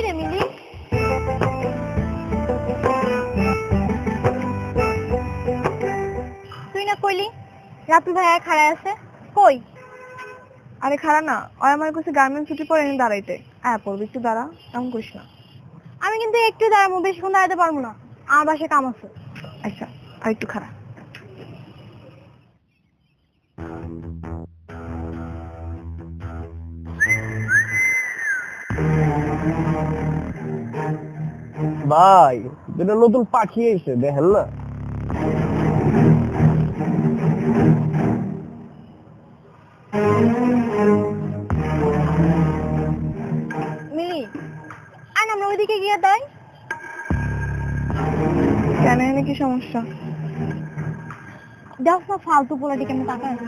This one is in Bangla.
রে মিলি, তুই না কইলি রাতুল ভাইয়া খাড়ায় আছে, কই? আরে খাড়া না, ওই আমার কাছে গার্মেন্টস ছুটি পরে এনে দাঁড়াইতে। পড়বি একটু দাঁড়া, এমন করিস না। আমি কিন্তু একটু দাঁড়াবো, বেশিক্ষণ দাঁড়াতে পারবো না, আমার বাসায় কাম আছে। আচ্ছা, আর একটু খাড়া। ভাই যেটা নতুন পাখি এসে দেখেন না। মিলি, আর আমরা ওইদিকে গিয়ে দেয়। কেন, এনে কি সমস্যা? দেখো ফালতু পোলাটি কেমন টাকা আছে।